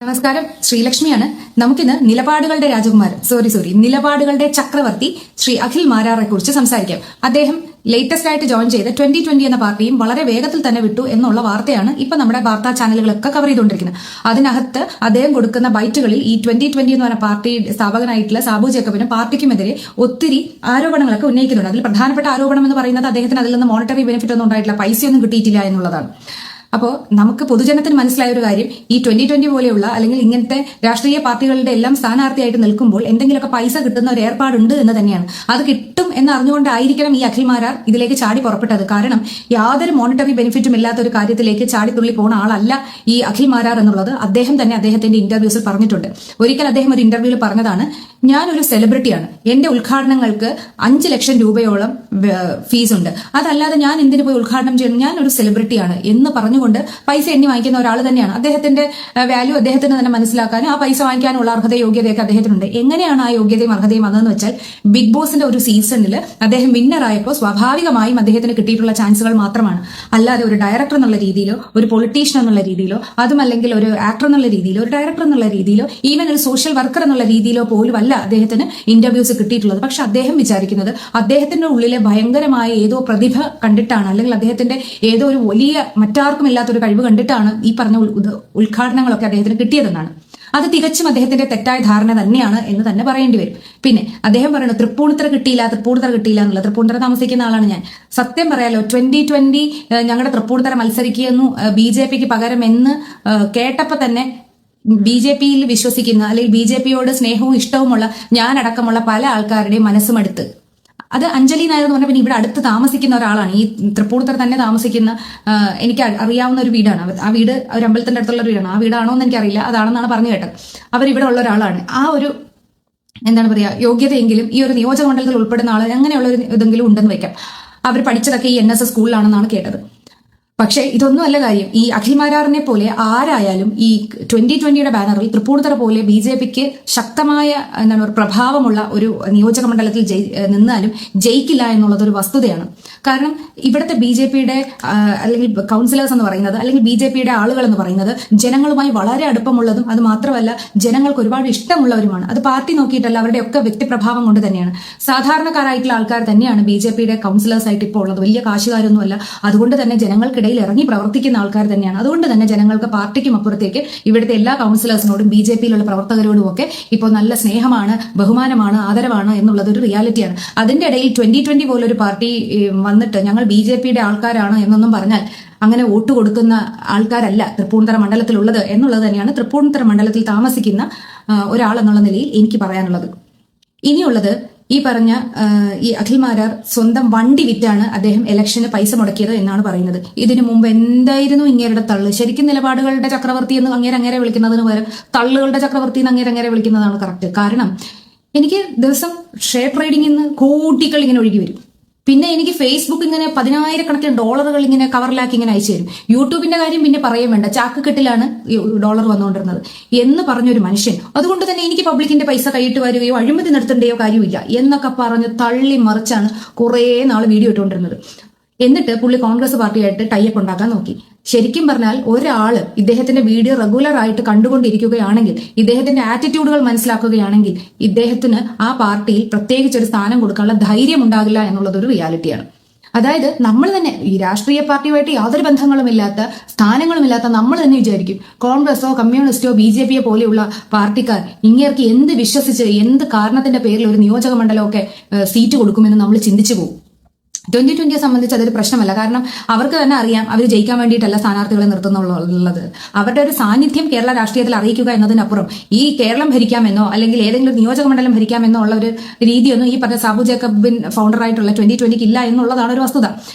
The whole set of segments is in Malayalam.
നമസ്കാരം, ശ്രീലക്ഷ്മിയാണ്. നമുക്കിന്ന് നിലപാടുകളുടെ ചക്രവർത്തി ശ്രീ അഖിൽ മാരാറെ കുറിച്ച് സംസാരിക്കാം. അദ്ദേഹം ലേറ്റസ്റ്റ് ആയിട്ട് ജോയിൻ ചെയ്ത് 2020 എന്ന പാർട്ടിയും വളരെ വേഗത്തിൽ തന്നെ വിട്ടു എന്നുള്ള വാർത്തയാണ് ഇപ്പൊ നമ്മുടെ വാർത്താ ചാനലുകളൊക്കെ കവർ ചെയ്തുകൊണ്ടിരിക്കുന്നത്. അതിനകത്ത് അദ്ദേഹം കൊടുക്കുന്ന ബൈറ്റുകളിൽ ഈ 2020 എന്ന് പറഞ്ഞ പാർട്ടി സ്ഥാപകനായിട്ടുള്ള സാബു ജേക്കബിനും പാർട്ടിക്കുമെതിരെ ഒത്തിരി ആരോപണങ്ങളൊക്കെ ഉന്നയിക്കുന്നുണ്ട്. അതിൽ പ്രധാനപ്പെട്ട ആരോപണം എന്ന് പറയുന്നത് അദ്ദേഹത്തിന് അതിൽ നിന്ന് മോണിറ്ററി ബെനിഫിറ്റ് ഒന്നും ഉണ്ടായിട്ടില്ല, പൈസയൊന്നും കിട്ടിയിട്ടില്ല എന്നുള്ളതാണ്. അപ്പോൾ നമുക്ക് പൊതുജനത്തിന് മനസ്സിലായ ഒരു കാര്യം, ഈ 2020 പോലെയുള്ള അല്ലെങ്കിൽ ഇങ്ങനത്തെ രാഷ്ട്രീയ പാർട്ടികളുടെ എല്ലാം സ്ഥാനാർത്ഥിയായിട്ട് നിൽക്കുമ്പോൾ എന്തെങ്കിലുമൊക്കെ പൈസ കിട്ടുന്ന ഒരു ഏർപ്പാടുണ്ട് എന്ന് തന്നെയാണ്. അത് കിട്ടും എന്ന് അറിഞ്ഞുകൊണ്ടായിരിക്കണം ഈ അഖിൽ മാരാർ ഇതിലേക്ക് ചാടി പുറപ്പെട്ടത്. കാരണം യാതൊരു മോണിറ്ററി ബെനിഫിറ്റും ഇല്ലാത്ത ഒരു കാര്യത്തിലേക്ക് ചാടിത്തുള്ളി പോകുന്ന ആളല്ല ഈ അഖിൽ മാരാർ എന്നുള്ളത് അദ്ദേഹം തന്നെ അദ്ദേഹത്തിന്റെ ഇന്റർവ്യൂസിൽ പറഞ്ഞിട്ടുണ്ട്. ഒരിക്കൽ അദ്ദേഹം ഒരു ഇന്റർവ്യൂവിൽ പറഞ്ഞതാണ്, ഞാനൊരു സെലിബ്രിറ്റിയാണ്, എന്റെ ഉദ്ഘാടനങ്ങൾക്ക് 5 ലക്ഷം രൂപയോളം ഫീസ് ഉണ്ട്, അതല്ലാതെ ഞാൻ എന്തിനു പോയി ഉദ്ഘാടനം ചെയ്യണം, ഞാനൊരു സെലിബ്രിറ്റിയാണ് എന്ന് പറഞ്ഞുകൊണ്ട് പൈസ എണ്ണി വാങ്ങിക്കുന്ന ഒരാൾ തന്നെയാണ്. അദ്ദേഹത്തിന്റെ വാല്യൂ അദ്ദേഹത്തിന് തന്നെ മനസ്സിലാക്കാനും ആ പൈസ വാങ്ങിക്കാനുള്ള അർഹത യോഗ്യതയൊക്കെ അദ്ദേഹത്തിനുണ്ട്. എങ്ങനെയാണ് ആ യോഗ്യതയും അർഹതയും വന്നതെന്ന് വെച്ചാൽ, ബിഗ് ബോസിന്റെ ഒരു സീസണിൽ അദ്ദേഹം വിന്നർ ആയപ്പോൾ സ്വാഭാവികമായും അദ്ദേഹത്തിന് കിട്ടിയിട്ടുള്ള ചാൻസുകൾ മാത്രമാണ്. അല്ലാതെ ഒരു ഡയറക്ടർ എന്നുള്ള രീതിയിലോ ഒരു പൊളിറ്റീഷ്യൻ എന്നുള്ള രീതിയിലോ അതുമല്ലെങ്കിൽ ഒരു ആക്ടർ എന്നുള്ള രീതിയിലോ ഒരു ഡയറക്ടർ എന്നുള്ള രീതിയിലോ ഈവൻ ഒരു സോഷ്യൽ വർക്കർ എന്നുള്ള രീതിയിലോ പോലും അല്ല അദ്ദേഹത്തിന് ഇന്റർവ്യൂസ് കിട്ടിയിട്ടുള്ളത്. പക്ഷെ അദ്ദേഹം വിചാരിക്കുന്നത് അദ്ദേഹത്തിന്റെ ഉള്ളിലെ ഭയങ്കരമായ ഏതോ പ്രതിഭ കണ്ടിട്ടാണ്, അല്ലെങ്കിൽ അദ്ദേഹത്തിന്റെ ഏതോ ഒരു വലിയ മറ്റാർക്കും ഇല്ലാത്തൊരു കഴിവ് കണ്ടിട്ടാണ് ഈ പറഞ്ഞ ഉദ്ഘാടനങ്ങളൊക്കെ അദ്ദേഹത്തിന് കിട്ടിയതെന്നാണ്. അത് തികച്ചും അദ്ദേഹത്തിന്റെ തെറ്റായ ധാരണ തന്നെയാണ് എന്ന് തന്നെ പറയേണ്ടി വരും. പിന്നെ അദ്ദേഹം പറയുന്നത് തൃപ്പൂണിത്തറ കിട്ടിയില്ല എന്നുള്ള, തൃപ്പൂണിത്തറ താമസിക്കുന്ന ആളാണ് ഞാൻ. സത്യം പറയാലോ, 2020 ഞങ്ങളുടെ തൃപ്പൂണിത്തറ മത്സരിക്കുന്നു BJPക്ക് പകരം എന്ന് കേട്ടപ്പോ തന്നെ BJPയിൽ വിശ്വസിക്കുന്ന അല്ലെങ്കിൽ BJPയോട് സ്നേഹവും ഇഷ്ടവുമുള്ള ഞാനടക്കമുള്ള പല ആൾക്കാരുടെയും മനസ്സുമടുത്ത്, അത് അഞ്ജലി നായർ എന്ന് പറഞ്ഞാൽ പിന്നെ ഇവിടെ അടുത്ത് താമസിക്കുന്ന ഒരാളാണ്, ഈ തൃപ്പൂണിത്തറ തന്നെ താമസിക്കുന്ന, എനിക്ക് അറിയാവുന്ന ഒരു വീടാണ്. ആ വീട് ഒരു അമ്പലത്തിന്റെ അടുത്തുള്ള ഒരു വീടാണ്. ആ വീടാണോ എന്ന് എനിക്കറിയില്ല, അതാണെന്നാണ് പറഞ്ഞു കേട്ടത്. അവരിവിടെ ഉള്ള ഒരാളാണ്. ആ ഒരു എന്താണ് പറയാ യോഗ്യതയെങ്കിലും ഈ ഒരു നിയോജക മണ്ഡലത്തിൽ ഉൾപ്പെടുന്ന ആൾ അങ്ങനെയുള്ള ഒരു ഇതെങ്കിലും ഉണ്ടെന്ന് വെക്കാം. അവർ പഠിച്ചതൊക്കെ ഈ NSS സ്കൂളിലാണെന്നാണ് കേട്ടത്. പക്ഷേ ഇതൊന്നുമല്ല കാര്യം. ഈ അഖിൽ മാരാറിനെ പോലെ ആരായാലും ഈ 2020 ബാനറിൽ തൃപ്പൂണിത്തറ പോലെ BJPക്ക് ശക്തമായ എന്താണ് ഒരു പ്രഭാവമുള്ള ഒരു നിയോജക മണ്ഡലത്തിൽ നിന്നാലും ജയിക്കില്ല എന്നുള്ളത് ഒരു വസ്തുതയാണ്. കാരണം ഇവിടുത്തെ BJPയുടെ അല്ലെങ്കിൽ കൗൺസിലേഴ്സ് എന്ന് പറയുന്നത്, അല്ലെങ്കിൽ BJPയുടെ ആളുകൾ എന്ന് പറയുന്നത് ജനങ്ങളുമായി വളരെ അടുപ്പമുള്ളതും അത് മാത്രമല്ല ജനങ്ങൾക്ക് ഒരുപാട് ഇഷ്ടമുള്ളവരുമാണ്. അത് പാർട്ടി നോക്കിയിട്ടല്ല, അവരുടെയൊക്കെ വ്യക്തിപ്രഭാവം കൊണ്ട് തന്നെയാണ്. സാധാരണക്കാരായിട്ടുള്ള ആൾക്കാർ തന്നെയാണ് BJPയുടെ കൗൺസിലേഴ്സ് ആയിട്ട് ഇപ്പോൾ ഉള്ളത്. വലിയ കാശുകാരൊന്നുമല്ല. അതുകൊണ്ട് തന്നെ ജനങ്ങൾക്കിടയിൽ ഇറങ്ങി പ്രവർത്തിക്കുന്ന ആൾക്കാർ തന്നെയാണ്. അതുകൊണ്ട് തന്നെ ജനങ്ങൾക്ക് പാർട്ടിക്കും അപ്പുറത്തേക്ക് ഇവിടുത്തെ എല്ലാ കൗൺസിലേഴ്സിനോടും BJPയിലുള്ള പ്രവർത്തകരോടും ഒക്കെ ഇപ്പോൾ നല്ല സ്നേഹമാണ്, ബഹുമാനമാണ്, ആദരവാണ് എന്നുള്ളത് ഒരു റിയാലിറ്റിയാണ്. അതിന്റെ ഇടയിൽ 2020 പോലൊരു പാർട്ടി വന്നിട്ട് ഞങ്ങൾ BJPയുടെ ആൾക്കാരാണ് എന്നൊന്നും പറഞ്ഞാൽ അങ്ങനെ വോട്ട് കൊടുക്കുന്ന ആൾക്കാരല്ല തൃപ്പൂണിത്തറ മണ്ഡലത്തിലുള്ളത് എന്നുള്ളത് തന്നെയാണ് തൃപ്പൂണിത്തറ മണ്ഡലത്തിൽ താമസിക്കുന്ന ഒരാൾ എന്നുള്ള നിലയിൽ എനിക്ക് പറയാനുള്ളത്. ഇനിയുള്ളത്, ഈ പറഞ്ഞ ഈ അഖിൽ മാരാർ സ്വന്തം വണ്ടി വിറ്റാണ് അദ്ദേഹം ഇലക്ഷന് പൈസ മുടക്കിയത് എന്നാണ് പറയുന്നത്. ഇതിനു മുമ്പ് എന്തായിരുന്നു ഇങ്ങേരുടെ തള്ള്? ശരിക്കും നിലപാടുകളുടെ ചക്രവർത്തി എന്ന് അങ്ങേരെ വിളിക്കുന്നതിന് പകരം തള്ളുകളുടെ ചക്രവർത്തി എന്ന് അങ്ങേരെ വിളിക്കുന്നതാണ് കറക്റ്റ്. കാരണം എനിക്ക് ദിവസം ഷെയർ ട്രേഡിംഗിൽ നിന്ന് കോടികൾ ഇങ്ങനെ ഒഴുകി വരും. പിന്നെ എനിക്ക് ഫേസ്ബുക്ക് ഇങ്ങനെ 10,000 ഡോളറുകൾ ഇങ്ങനെ കവറിലാക്കി ഇങ്ങനെ അയച്ചു തരും. യൂട്യൂബിന്റെ കാര്യം പിന്നെ പറയാൻ വേണ്ട, ചാക്കുകെട്ടിലാണ് ഡോളർ വന്നുകൊണ്ടിരുന്നത് എന്ന് പറഞ്ഞൊരു മനുഷ്യൻ. അതുകൊണ്ട് തന്നെ എനിക്ക് പബ്ലിക്കിന്റെ പൈസ കൈയിട്ട് വരികയോ അഴിമതി നടത്തേണ്ടയോ കാര്യമില്ല എന്നൊക്കെ പറഞ്ഞ് തള്ളി മറിച്ചാണ് കുറേ നാൾ വീഡിയോ ഇട്ടുകൊണ്ടിരുന്നത്. എന്നിട്ട് പുള്ളി കോൺഗ്രസ് പാർട്ടിയായിട്ട് ടൈപ്പ് ഉണ്ടാക്കാൻ നോക്കി. ശരിക്കും പറഞ്ഞാൽ ഒരാള് ഇദ്ദേഹത്തിന്റെ വീഡിയോ റെഗുലർ ആയിട്ട് കണ്ടുകൊണ്ടിരിക്കുകയാണെങ്കിൽ, ഇദ്ദേഹത്തിന്റെ ആറ്റിറ്റ്യൂഡുകൾ മനസ്സിലാക്കുകയാണെങ്കിൽ ഇദ്ദേഹത്തിന് ആ പാർട്ടിയിൽ പ്രത്യേകിച്ച് ഒരു സ്ഥാനം കൊടുക്കാനുള്ള ധൈര്യം ഉണ്ടാകില്ല എന്നുള്ളതൊരു റിയാലിറ്റിയാണ്. അതായത് നമ്മൾ തന്നെ ഈ രാഷ്ട്രീയ പാർട്ടിയുമായിട്ട് യാതൊരു ബന്ധങ്ങളുമില്ലാത്ത, സ്ഥാനങ്ങളുമില്ലാത്ത നമ്മൾ തന്നെ വിചാരിക്കും കോൺഗ്രസോ കമ്മ്യൂണിസ്റ്റോ BJPയോ പോലെയുള്ള പാർട്ടിക്കാർ ഇങ്ങേർക്ക് എന്ത് വിശ്വസിച്ച് എന്ത് കാരണത്തിന്റെ പേരിൽ ഒരു നിയോജക മണ്ഡലമൊക്കെ സീറ്റ് കൊടുക്കുമെന്ന് നമ്മൾ ചിന്തിച്ചു പോകും. 2020 സംബന്ധിച്ച് അതൊരു പ്രശ്നമല്ല. കാരണം അവർക്ക് തന്നെ അറിയാം അവർ ജയിക്കാൻ വേണ്ടിയിട്ടല്ല സ്ഥാനാർത്ഥികളെ നിർത്തുന്നുള്ളത്. അവരുടെ ഒരു സാന്നിധ്യം കേരള രാഷ്ട്രീയത്തിൽ അറിയിക്കുക എന്നതിനപ്പുറം ഈ കേരളം ഭരിക്കാമെന്നോ അല്ലെങ്കിൽ ഏതെങ്കിലും ഒരു നിയോജക മണ്ഡലം ഭരിക്കാമെന്നോ ഉള്ള ഒരു രീതിയൊന്നും ഈ പറഞ്ഞ സാബു ജേക്കബിൻ ഫൗണ്ടറായിട്ടുള്ള 2020 ഇല്ല എന്നുള്ളതാണ് ഒരു വസ്തുത.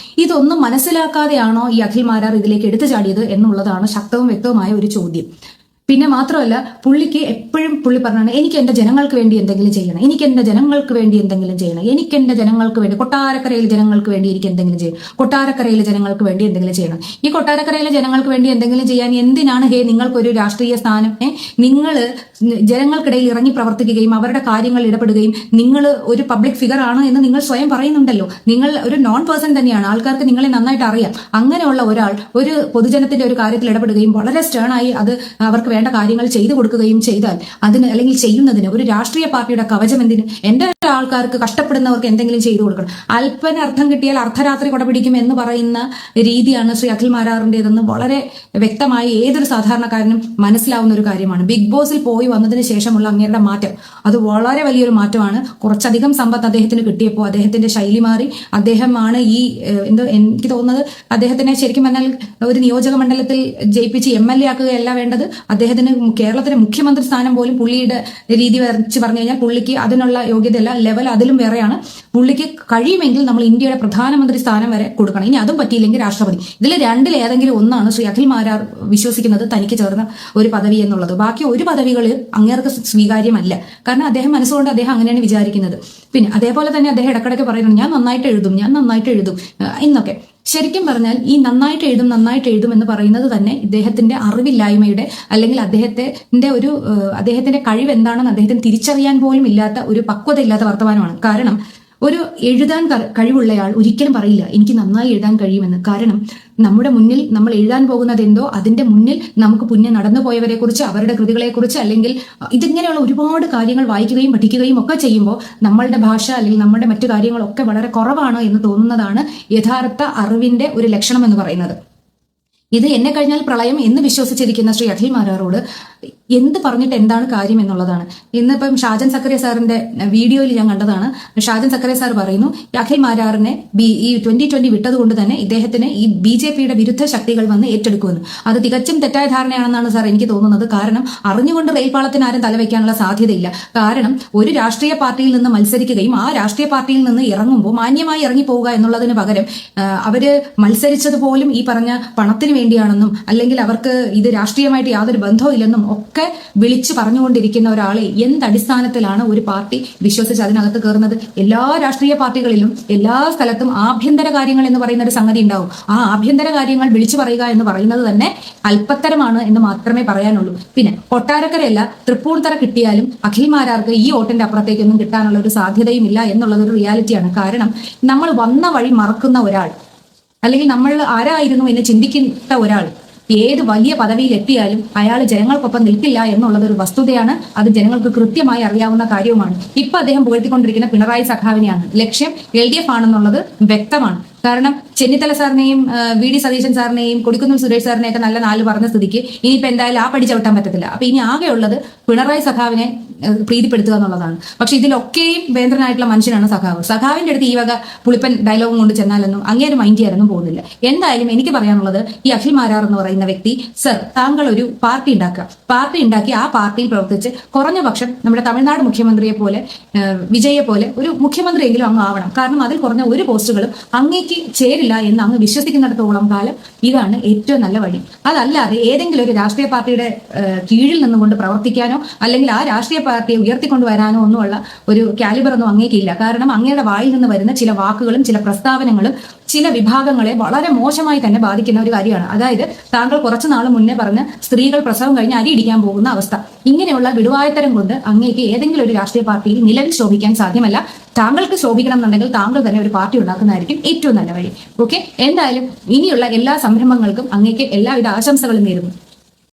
ഇതൊന്നും മനസ്സിലാക്കാതെയാണോ ഈ അഖിൽ മാരാർ ഇതിലേക്ക് എടുത്തു ചാടിയത് എന്നുള്ളതാണ് ശക്തവും വ്യക്തവുമായ ഒരു ചോദ്യം. പിന്നെ മാത്രമല്ല, പുള്ളിക്ക് എപ്പോഴും പുള്ളി പറഞ്ഞാണ്, എനിക്ക് എന്റെ ജനങ്ങൾക്ക് വേണ്ടി എന്തെങ്കിലും ചെയ്യണം, എനിക്ക് എന്റെ ജനങ്ങൾക്ക് വേണ്ടി എന്തെങ്കിലും ചെയ്യണം, എനിക്ക് എന്റെ ജനങ്ങൾക്ക് വേണ്ടി, കൊട്ടാരക്കരയിലെ ജനങ്ങൾക്ക് വേണ്ടി എനിക്ക് എന്തെങ്കിലും ചെയ്യണം, കൊട്ടാരക്കരയിലെ ജനങ്ങൾക്ക് വേണ്ടി എന്തെങ്കിലും ചെയ്യണം. ഈ കൊട്ടാരക്കരയിലെ ജനങ്ങൾക്ക് വേണ്ടി എന്തെങ്കിലും ചെയ്യാൻ എന്തിനാണ് നിങ്ങൾക്കൊരു രാഷ്ട്രീയ സ്ഥാനം? നിങ്ങൾ ജനങ്ങൾക്കിടയിൽ ഇറങ്ങി പ്രവർത്തിക്കുകയും അവരുടെ കാര്യങ്ങൾ ഇടപെടുകയും നിങ്ങൾ ഒരു പബ്ലിക് ഫിഗർ ആണ് എന്ന് നിങ്ങൾ സ്വയം പറയുന്നുണ്ടല്ലോ. നിങ്ങൾ ഒരു നോൺ പേഴ്സൺ തന്നെയാണ്, ആൾക്കാർക്ക് നിങ്ങളെ നന്നായിട്ട് അറിയാം. അങ്ങനെയുള്ള ഒരാൾ ഒരു പൊതുജനത്തിന്റെ ഒരു കാര്യത്തിൽ ഇടപെടുകയും വളരെ സ്റ്റേണായി അത് അവർക്ക് വേണ്ട കാര്യങ്ങൾ ചെയ്തു കൊടുക്കുകയും ചെയ്താൽ അതിന് അല്ലെങ്കിൽ ചെയ്യുന്നതിന് ഒരു രാഷ്ട്രീയ പാർട്ടിയുടെ കവചം എന്തിന്? എന്റെ ആൾക്കാർക്ക് കഷ്ടപ്പെടുന്നവർക്ക് എന്തെങ്കിലും ചെയ്തു കൊടുക്കണം. അല്പന അർത്ഥം കിട്ടിയാൽ അർദ്ധരാത്രി കൊടപിടിക്കും എന്ന് പറയുന്ന രീതിയാണ് ശ്രീ അഖിൽ മാരാറിന്റേതെന്ന് വളരെ വ്യക്തമായി ഏതൊരു സാധാരണക്കാരനും മനസ്സിലാവുന്ന ഒരു കാര്യമാണ്. ബിഗ് ബോസിൽ പോയി വന്നതിന് ശേഷമുള്ള അങ്ങേരുടെ മാറ്റം അത് വളരെ വലിയൊരു മാറ്റമാണ്. കുറച്ചധികം സമ്പത്ത് അദ്ദേഹത്തിന് കിട്ടിയപ്പോൾ അദ്ദേഹത്തിന്റെ ശൈലി മാറി. അദ്ദേഹമാണ് ഈ എനിക്ക് തോന്നുന്നത് അദ്ദേഹത്തിനെ ശരിക്കും പറഞ്ഞാൽ ഒരു നിയോജക മണ്ഡലത്തിൽ ജയിപ്പിച്ച് MLA ആക്കുകയല്ല വേണ്ടത്. അദ്ദേഹത്തിന് കേരളത്തിലെ മുഖ്യമന്ത്രി സ്ഥാനം പോലും പുള്ളിയുടെ രീതി വെച്ച് പറഞ്ഞു കഴിഞ്ഞാൽ പുള്ളിക്ക് അതിനുള്ള യോഗ്യതയല്ല, ലെവൽ അതിലും വേറെയാണ്. പുള്ളിക്ക് കഴിയുമെങ്കിൽ നമ്മൾ ഇന്ത്യയുടെ പ്രധാനമന്ത്രി സ്ഥാനം വരെ കൊടുക്കണം. ഇനി അതും പറ്റിയില്ലെങ്കിൽ രാഷ്ട്രപതി. ഇതിൽ രണ്ടിൽ ഏതെങ്കിലും ഒന്നാണ് ശ്രീ അഖിൽ മാരാർ വിശ്വസിക്കുന്നത് തനിക്ക് ചേർന്ന ഒരു പദവി എന്നുള്ളത്. ബാക്കി ഒരു പദവികൾ അങ്ങേർക്ക് സ്വീകാര്യമല്ല. കാരണം അദ്ദേഹം മനസ്സുകൊണ്ട് അദ്ദേഹം അങ്ങനെയാണ് വിചാരിക്കുന്നത്. പിന്നെ അതേപോലെ തന്നെ അദ്ദേഹം ഇടക്കിടയ്ക്ക് പറയുന്നത് ഞാൻ നന്നായിട്ട് എഴുതും എന്നൊക്കെ. ശരിക്കും പറഞ്ഞാൽ ഈ നന്നായിട്ട് എഴുതും എന്ന് പറയുന്നത് തന്നെ ഇദ്ദേഹത്തിന്റെ അറിവില്ലായ്മയുടെ അല്ലെങ്കിൽ അദ്ദേഹത്തിന്റെ കഴിവ് എന്താണെന്ന് അദ്ദേഹത്തിന് തിരിച്ചറിയാൻ പോലും ഇല്ലാത്ത ഒരു പക്വത ഇല്ലാത്ത വർത്തമാനമാണ്. കാരണം ഒരു എഴുതാൻ കഴിവുള്ളയാൾ ഒരിക്കലും പറയില്ല എനിക്ക് നന്നായി എഴുതാൻ കഴിയുമെന്ന്. കാരണം നമ്മുടെ മുന്നിൽ നമ്മൾ എഴുതാൻ പോകുന്നത് എന്തോ അതിന്റെ മുന്നിൽ നമുക്ക് പുണ്യം നടന്നു പോയവരെ കുറിച്ച്, അവരുടെ കൃതികളെ കുറിച്ച്, അല്ലെങ്കിൽ ഇതിങ്ങനെയുള്ള ഒരുപാട് കാര്യങ്ങൾ വായിക്കുകയും പഠിക്കുകയും ഒക്കെ ചെയ്യുമ്പോൾ നമ്മളുടെ ഭാഷ അല്ലെങ്കിൽ നമ്മുടെ മറ്റു കാര്യങ്ങളൊക്കെ വളരെ കുറവാണ് എന്ന് തോന്നുന്നതാണ് യഥാർത്ഥ അറിവിന്റെ ഒരു ലക്ഷണം എന്ന് പറയുന്നത്. ഇത് എന്നെ കഴിഞ്ഞാൽ പ്രളയം എന്ന് വിശ്വസിച്ചിരിക്കുന്ന ശ്രീ അഖിൽ മാരാറോട് എന്ത് പറഞ്ഞിട്ട് എന്താണ് കാര്യം എന്നുള്ളതാണ്. ഇന്നിപ്പം ഷാജൻ സക്കറിയ സാറിന്റെ വീഡിയോയിൽ ഞാൻ കണ്ടതാണ്. ഷാജൻ സക്കറിയ സാർ പറയുന്നു അഖിൽ മാരാറിനെ ഈ 2020 വിട്ടതുകൊണ്ട് തന്നെ ഇദ്ദേഹത്തിന് ഈ BJPയുടെ വിരുദ്ധ ശക്തികൾ വന്ന് ഏറ്റെടുക്കുമെന്ന്. അത് തികച്ചും തെറ്റായ ധാരണയാണെന്നാണ് സാർ എനിക്ക് തോന്നുന്നത്. കാരണം അറിഞ്ഞുകൊണ്ട് റെയിൽപാളത്തിന് ആരും തലവെക്കാനുള്ള സാധ്യതയില്ല. കാരണം ഒരു രാഷ്ട്രീയ പാർട്ടിയിൽ നിന്ന് മത്സരിക്കുകയും ആ രാഷ്ട്രീയ പാർട്ടിയിൽ നിന്ന് ഇറങ്ങുമ്പോൾ മാന്യമായി ഇറങ്ങിപ്പോവുക എന്നുള്ളതിന് പകരം അവര് മത്സരിച്ചത് പോലും ഈ പറഞ്ഞ പണത്തിന് വേണ്ടിയാണെന്നും അല്ലെങ്കിൽ അവർക്ക് ഇത് രാഷ്ട്രീയമായിട്ട് യാതൊരു ബന്ധവും ഇല്ലെന്നും ഒക്കെ വിളിച്ചു പറഞ്ഞുകൊണ്ടിരിക്കുന്ന ഒരാളെ എന്തടിസ്ഥാനത്തിലാണ് ഒരു പാർട്ടി വിശ്വസിച്ച് അതിനകത്ത് കയറുന്നത്? എല്ലാ രാഷ്ട്രീയ പാർട്ടികളിലും എല്ലാ സ്ഥലത്തും ആഭ്യന്തര കാര്യങ്ങൾ എന്ന് പറയുന്ന ഒരു സംഗതി ഉണ്ടാവും. ആ ആഭ്യന്തര കാര്യങ്ങൾ വിളിച്ചു പറയുക എന്ന് പറയുന്നത് തന്നെ അല്പത്തരമാണ് എന്ന് മാത്രമേ പറയാനുള്ളൂ. പിന്നെ കൊട്ടാരക്കരയല്ല തൃപ്പൂണിത്തറ കിട്ടിയാലും അഖിൽ മാരാർക്ക് ഈ വോട്ടിന്റെ അപ്പുറത്തേക്കൊന്നും കിട്ടാനുള്ള ഒരു സാധ്യതയും ഇല്ല എന്നുള്ളത് ഒരു റിയാലിറ്റിയാണ്. കാരണം നമ്മൾ വന്ന വഴി മറക്കുന്ന ഒരാൾ അല്ലെങ്കിൽ നമ്മൾ ആരായിരുന്നു എന്ന് ചിന്തിക്കുന്ന ഒരാൾ ഏത് വലിയ പദവിയിൽ എത്തിയാലും അയാൾ ജനങ്ങൾക്കൊപ്പം നിൽക്കില്ല എന്നുള്ളത് ഒരു വസ്തുതയാണ്. അത് ജനങ്ങൾക്ക് കൃത്യമായി അറിയാവുന്ന കാര്യവുമാണ്. ഇപ്പൊ അദ്ദേഹം പുകഴ്ത്തിക്കൊണ്ടിരിക്കുന്ന പിണറായി സഖാവിനെയാണ്. ലക്ഷ്യം LDF ആണെന്നുള്ളത് വ്യക്തമാണ്. കാരണം ചെന്നിത്തല സാറിനെയും VD സതീശൻ സാറിനെയും കൊടിക്കുന്നിൽ സുരേഷ് സാറിനെയൊക്കെ നല്ല നാല് പറഞ്ഞ സ്ഥിതിക്ക് ഇനിയിപ്പോ എന്തായാലും ആ പടി ചവിട്ടാൻ പറ്റത്തില്ല. അപ്പൊ ഇനി ആകെയുള്ളത് പിണറായി സഖാവിനെ പ്രീതിപ്പെടുത്തുക എന്നുള്ളതാണ്. പക്ഷെ ഇതിലൊക്കെയും വേന്ദ്രനായിട്ടുള്ള മനുഷ്യനാണ് സഖാവ്. സഖാവിന്റെ അടുത്ത് ഈ വക പുളിപ്പൻ ഡയലോഗും കൊണ്ട് ചെന്നാലൊന്നും അങ്ങേര് മൈൻഡ് ചെയ്യാനൊന്നും പോകുന്നില്ല. എന്തായാലും എനിക്ക് പറയാനുള്ളത് ഈ അഖിൽ മാരാർ എന്ന് പറയുന്ന വ്യക്തി, സർ താങ്കൾ ഒരു പാർട്ടി ഉണ്ടാക്കി ആ പാർട്ടിയിൽ പ്രവർത്തിച്ച് കുറഞ്ഞ പക്ഷം നമ്മുടെ തമിഴ്നാട് മുഖ്യമന്ത്രിയെ പോലെ വിജയെ പോലെ ഒരു മുഖ്യമന്ത്രിയെങ്കിലും അങ്ങ് ആവണം. കാരണം അതിൽ കുറഞ്ഞ ഒരു പോസ്റ്റുകളും അങ്ങേക്ക് ചേരില്ല എന്ന് അങ്ങ് വിശ്വസിക്കുന്നിടത്തോളം കാലം ഇതാണ് ഏറ്റവും നല്ല വഴി. അതല്ലാതെ ഏതെങ്കിലും ഒരു രാഷ്ട്രീയ പാർട്ടിയുടെ കീഴിൽ നിന്നുകൊണ്ട് പ്രവർത്തിക്കാനോ അല്ലെങ്കിൽ ആ രാഷ്ട്രീയ പാർട്ടിയെ ഉയർത്തിക്കൊണ്ടുവരാനോ ഒന്നുമുള്ള ഒരു കാലിബർ ഒന്നും അങ്ങേക്കില്ല. കാരണം അങ്ങയുടെ വായിൽ നിന്ന് വരുന്ന ചില വാക്കുകളും ചില പ്രസ്താവനകളും ചില വിഭാഗങ്ങളെ വളരെ മോശമായി തന്നെ ബാധിക്കുന്ന ഒരു കാര്യമാണ്. അതായത് താങ്കൾ കുറച്ചു നാൾ മുന്നേ പറഞ്ഞ സ്ത്രീകൾ പ്രസവം കഴിഞ്ഞ് അരി ഇടിക്കാൻ പോകുന്ന അവസ്ഥ. ഇങ്ങനെയുള്ള വിടുവായത്തരം കൊണ്ട് അങ്ങേക്ക് ഏതെങ്കിലും ഒരു രാഷ്ട്രീയ പാർട്ടിയിൽ നിലവിൽ ശോഭിക്കാൻ സാധ്യമല്ല. താങ്കൾക്ക് ശോഭിക്കണം എന്നുണ്ടെങ്കിൽ താങ്കൾ തന്നെ ഒരു പാർട്ടി ഉണ്ടാക്കുന്നതായിരിക്കും ഏറ്റവും നല്ല വഴി. ഓക്കെ, എന്തായാലും ഇനിയുള്ള എല്ലാ സംരംഭങ്ങൾക്കും അങ്ങേക്ക് എല്ലാവിധ ആശംസകളും നേരുന്നു.